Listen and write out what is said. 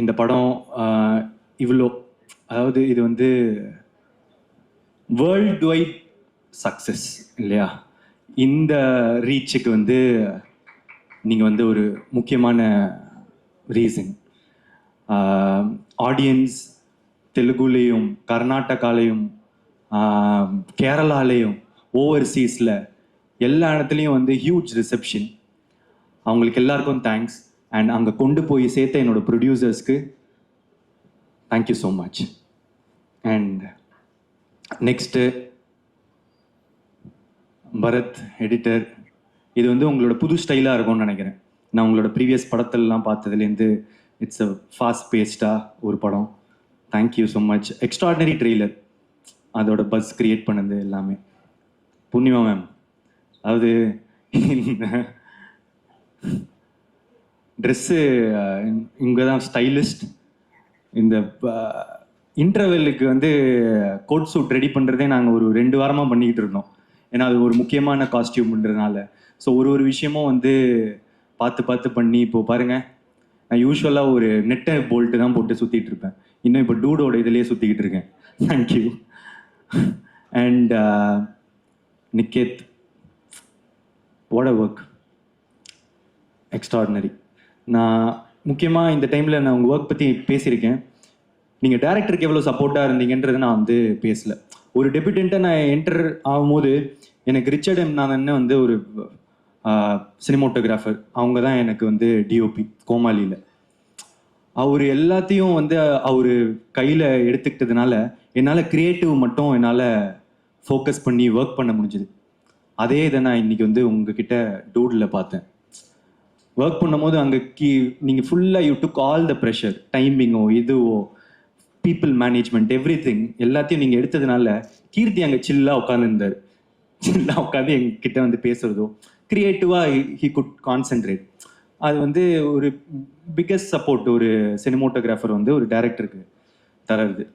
இந்த படம் இவ்வளோ, அதாவது இது வந்து வேர்ல்ட் வைட் சக்ஸஸ் இல்லையா? இந்த ரீச்சுக்கு வந்து நீங்கள் வந்து ஒரு முக்கியமான ரீசன். ஆடியன்ஸ் தெலுங்குலேயும் கர்நாடகாலையும் கேரளாலேயும் ஓவர்சீஸில் எல்லா இடத்துலையும் வந்து ஹியூஜ் ரிசப்ஷன். அவங்களுக்கு எல்லாருக்கும் தேங்க்ஸ். அண்ட் அங்கே கொண்டு போய் சேர்த்த என்னோட ப்ரொடியூசர்ஸ்க்கு thank you so much. And next Bharath editor, இது வந்து உங்களோட புது ஸ்டைலாக இருக்கும்னு நினைக்கிறேன். நான் உங்களோட ப்ரீவியஸ் படத்திலலாம் பார்த்ததுலேருந்து இட்ஸ் அ ஃபாஸ்ட் பேஸ்டாக ஒரு படம். Thank you so much. Extraordinary trailer, அதோட பஸ் கிரியேட் பண்ணது எல்லாமே. புண்ணியமா மேம், அதாவது ட்ரெஸ்ஸு இங்கே தான் ஸ்டைலிஸ்ட். இந்த இன்டர்வெல்லுக்கு வந்து கோட் சூட் ரெடி பண்ணுறதே நாங்கள் ஒரு 2 வாரமாக பண்ணிக்கிட்டு இருந்தோம். ஏன்னா அது ஒரு முக்கியமான காஸ்டியூம்ன்றதுனால. ஸோ ஒரு விஷயமும் வந்து பார்த்து பண்ணி இப்போது பாருங்கள், நான் யூஸ்வலாக ஒரு நெட்டை போல்ட்டு தான் போட்டு சுற்றிட்டு இருப்பேன். இன்னும் இப்போ டூடோட இதிலேயே சுற்றிக்கிட்டு இருக்கேன். Thank you. And Niket, what a work, extraordinary. நான் முக்கியமாக இந்த டைமில் நான் உங்கள் ஒர்க் பற்றி பேசியிருக்கேன். நீங்கள் டேரக்டருக்கு எவ்வளோ சப்போர்ட்டாக இருந்தீங்கன்றது நான் வந்து பேசலை. ஒரு டெபியூட்டண்ட்டாக நான் என்டர் ஆகும்போது எனக்கு ரிச்சர்ட் எம் நாதன் வந்து ஒரு சினிமோட்டோகிராஃபர், அவங்க தான் எனக்கு வந்து டிஓபி கோமாளியில். அவர் எல்லாத்தையும் வந்து அவர் கையில் எடுத்துக்கிட்டதுனால என்னால் க்ரியேட்டிவ் மட்டும் என்னால் ஃபோக்கஸ் பண்ணி ஒர்க் பண்ண முடிஞ்சுது. அதே இதை நான் இன்றைக்கி வந்து உங்ககிட்ட டூடில் பார்த்தேன். ஒர்க் பண்ணும்போது அங்கே நீங்கள் ஃபுல்லாக you took all the pressure, டைமிங்கோ இதுவோ பீப்புள் மேனேஜ்மெண்ட் எவ்ரி திங் எல்லாத்தையும் நீங்கள் எடுத்ததுனால கீர்த்தி அங்கே சில்லாக உட்காந்துருந்தார். சில்லாக உட்காந்து எங்ககிட்ட வந்து பேசுகிறதோ க்ரியேட்டிவாக ஹி குட் கான்சென்ட்ரேட். அது வந்து ஒரு பிக்கஸ்ட் சப்போர்ட் ஒரு சினிமோட்டோகிராஃபர் வந்து ஒரு டைரக்டருக்கு தரது.